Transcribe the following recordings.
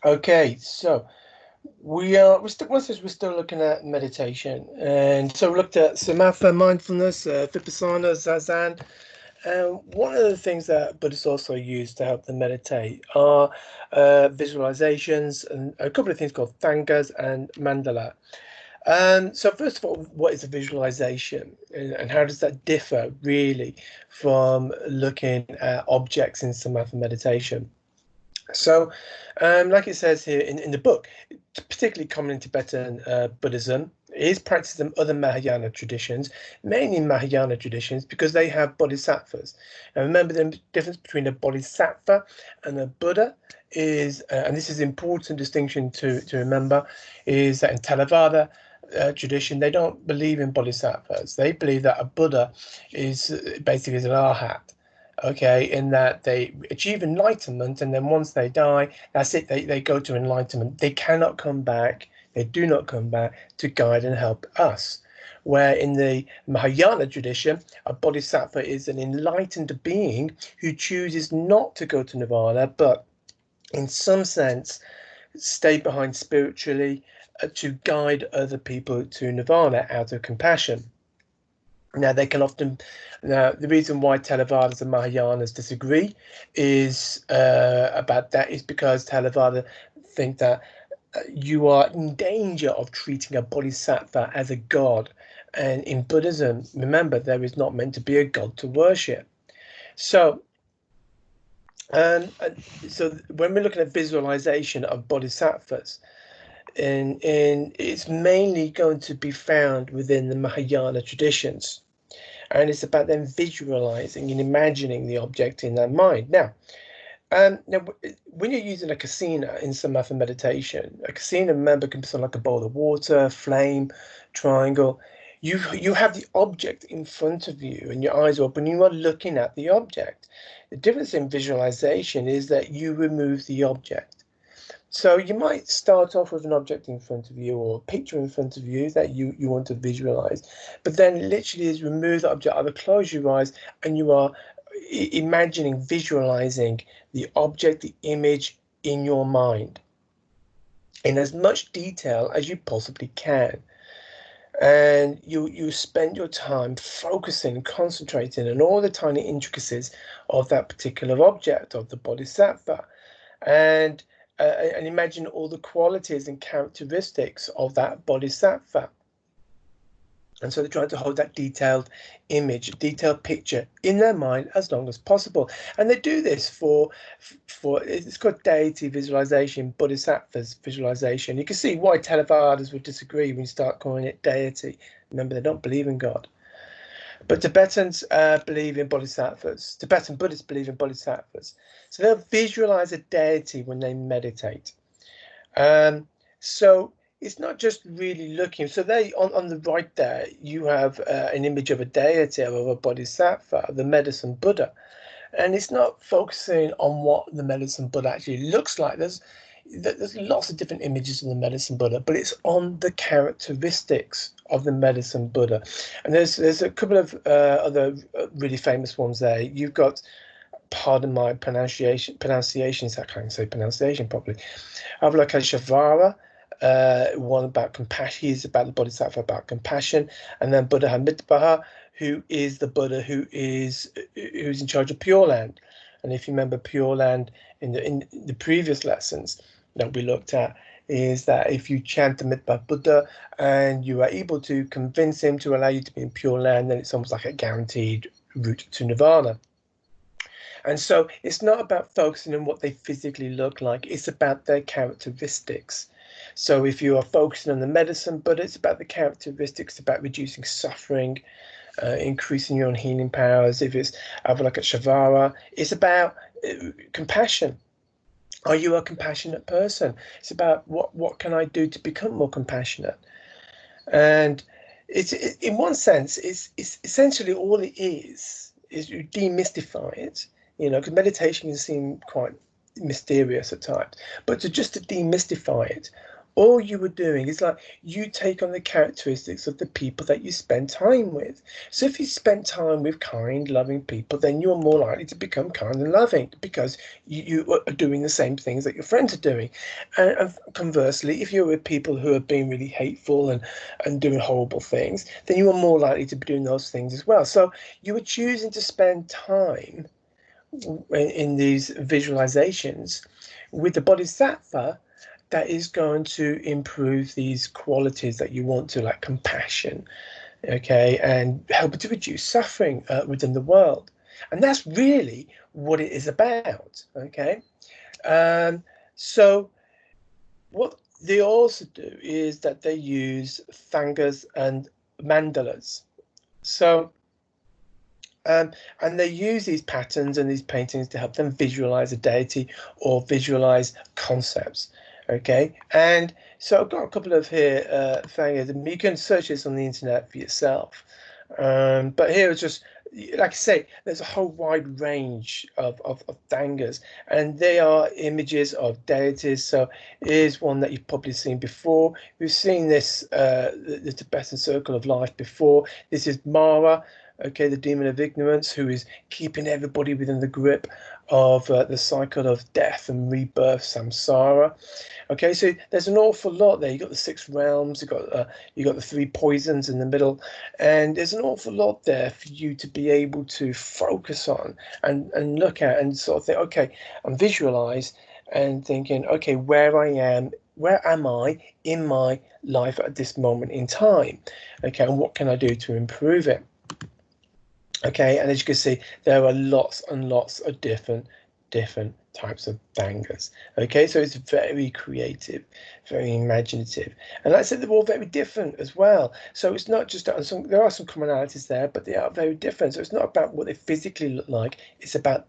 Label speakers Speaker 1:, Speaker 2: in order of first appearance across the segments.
Speaker 1: Okay, so we're still looking at meditation, and so we looked at samatha, mindfulness, vipassana, zazen. And one of the things that Buddhists also use to help them meditate are visualizations and a couple of things called thangas and mandala. So first of all, what is a visualization, and how does that differ really from looking at objects in samatha meditation? So, like it says here in the book, it's particularly common in Tibetan Buddhism. It is practiced in other Mahayana traditions, mainly Mahayana traditions, because they have bodhisattvas. And remember, the difference between a bodhisattva and a Buddha is, and this is an important distinction to remember, is that in Theravada tradition, they don't believe in bodhisattvas. They believe that a Buddha is basically is an arhat, okay, in that they achieve enlightenment, and then once they die, that's it, they go to enlightenment. They cannot come back, they do not come back to guide and help us. Where in the Mahayana tradition, a bodhisattva is an enlightened being who chooses not to go to nirvana, but in some sense stay behind spiritually to guide other people to nirvana out of compassion. Now, they can often. Now, the reason why Thelavadas and Mahayanas disagree is about that is because Theravada think that you are in danger of treating a bodhisattva as a god. And in Buddhism, remember, there is not meant to be a god to worship. So, so when we're looking at visualization of bodhisattvas, and it's mainly going to be found within the Mahayana traditions, and it's about them visualizing and imagining the object in their mind. Now, when you're using a kasina in samatha meditation, a kasina, remember, can be something like a bowl of water, flame, triangle. You have the object in front of you, and your eyes are open. You are looking at the object. The difference in visualization is that you remove the object. So you might start off with an object in front of you or a picture in front of you that you want to visualize, but then literally is remove the object, either close your eyes and you are imagining, visualizing the object, the image in your mind in as much detail as you possibly can. And you spend your time focusing, concentrating on all the tiny intricacies of that particular object, of the bodhisattva, and and imagine all the qualities and characteristics of that bodhisattva. And so they're trying to hold that detailed image, detailed picture in their mind as long as possible. And they do this for it's called deity visualization, bodhisattva's visualization. You can see why Thelavadas would disagree when you start calling it deity. Remember, they don't believe in God. But Tibetans believe in bodhisattvas. Tibetan Buddhists believe in bodhisattvas. So they'll visualize a deity when they meditate. So it's not just really looking. So they on the right there, you have an image of a deity, of a bodhisattva, the medicine Buddha. And it's not focusing on what the medicine Buddha actually looks like. There's lots of different images of the medicine Buddha, but it's on the characteristics of the medicine Buddha. And there's a couple of other really famous ones there. You've got, pardon my pronunciations, I can't say pronunciation properly. Avalokiteshvara, one about compassion. He's about the bodhisattva about compassion, and then Buddha Amitabha, who is the Buddha who's in charge of Pure Land. And if you remember Pure Land in the previous lessons that we looked at, is that if you chant the Amitabha Buddha and you are able to convince him to allow you to be in Pure Land, then it's almost like a guaranteed route to Nirvana. And so it's not about focusing on what they physically look like, it's about their characteristics. So if you are focusing on the medicine, but it's about the characteristics, about reducing suffering, increasing your own healing powers. If it's Avalokiteshvara, it's about compassion. Are you a compassionate person? It's about what can I do to become more compassionate? And in one sense, it's essentially all it is you demystify it. Because meditation can seem quite mysterious at times, but just to demystify it, all you were doing is like you take on the characteristics of the people that you spend time with. So if you spend time with kind, loving people, then you're more likely to become kind and loving because you are doing the same things that your friends are doing. And conversely, if you're with people who are being really hateful and doing horrible things, then you are more likely to be doing those things as well. So you were choosing to spend time in these visualizations with the bodhisattva that is going to improve these qualities that you want to, like compassion, okay, and help to reduce suffering within the world. And that's really what it is about, okay. So what they also do is that they use thangas and mandalas. So and they use these patterns and these paintings to help them visualize a deity or visualize concepts. Okay, and so I've got a couple of here thangas, and you can search this on the internet for yourself. But here it's just, like I say, there's a whole wide range of thangas, and they are images of deities. So here's one that you've probably seen before. We've seen this, the Tibetan Circle of Life before. This is Mara, okay, the demon of ignorance, who is keeping everybody within the grip of the cycle of death and rebirth, samsara. Okay, so there's an awful lot there. You've got the six realms, you got the three poisons in the middle, and there's an awful lot there for you to be able to focus on and look at and sort of think, okay, and visualize and thinking, okay, where am I in my life at this moment in time? Okay, and what can I do to improve it? Okay, and as you can see, there are lots and lots of different types of thangas. Okay, so it's very creative, very imaginative, and like I said, they're all very different as well. So it's not just that there are some commonalities there, but they are very different. So it's not about what they physically look like, it's about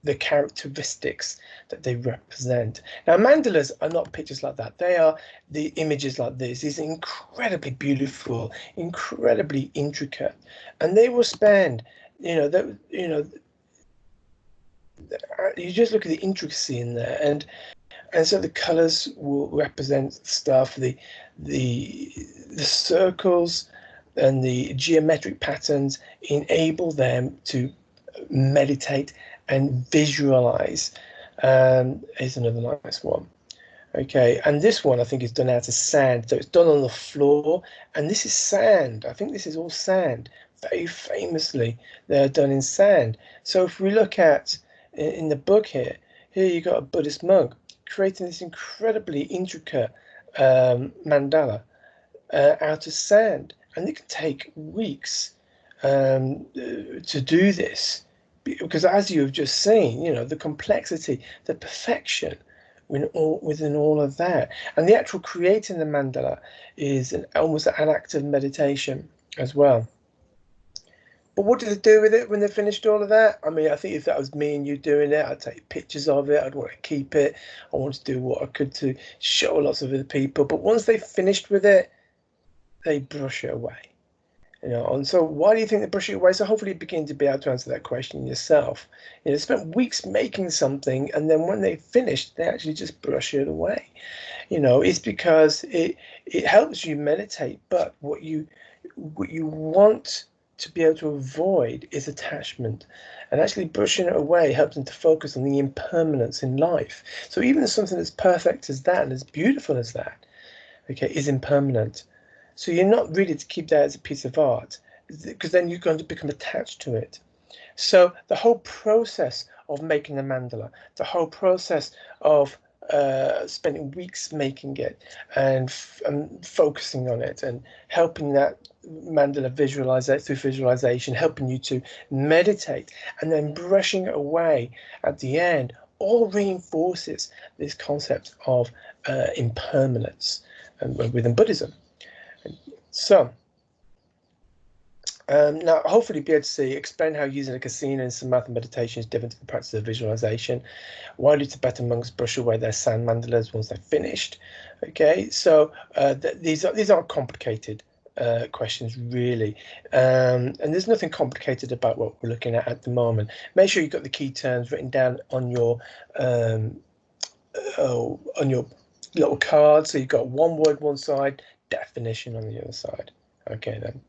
Speaker 1: the characteristics that they represent. Now, mandalas are not pictures like that. They are the images like this. These are incredibly beautiful, incredibly intricate, and they will spend, you just look at the intricacy in there, and so the colors will represent stuff, the circles and the geometric patterns enable them to meditate and visualize. Here's another nice one. Okay, and this one I think is done out of sand, so it's done on the floor, and this is sand. I think this is all sand. Very famously, they're done in sand. So if we look at in the book here you got a Buddhist monk creating this incredibly intricate mandala out of sand, and it can take weeks to do this, because as you have just seen, the complexity, the perfection within all of that, and the actual creating the mandala is almost an act of meditation as well. But what did they do with it when they finished all of that? I mean, I think if that was me and you doing it, I'd take pictures of it. I'd want to keep it. I want to do what I could to show lots of other people. But once they finished with it, they brush it away. And so why do you think they brush it away? So hopefully you begin to be able to answer that question yourself. They spent weeks making something, and then when they finished, they actually just brush it away. It's because it helps you meditate, but what you want to be able to avoid is attachment, and actually brushing it away helps them to focus on the impermanence in life. So even something as perfect as that and as beautiful as that, okay, is impermanent. So you're not really to keep that as a piece of art, because then you're going to become attached to it. So the whole process of making the mandala, the whole process of spending weeks making it and focusing on it and helping that mandala visualize it through visualization, helping you to meditate, and then brushing it away at the end, all reinforces this concept of impermanence within Buddhism. So now hopefully be able to explain how using a kasina in samatha meditation is different to the practice of visualization. Why do Tibetan monks brush away their sand mandalas once they're finished? Okay, so these aren't complicated questions really, and there's nothing complicated about what we're looking at the moment. Make sure you've got the key terms written down on your little card. So you've got one word one side, definition on the other side. Okay then.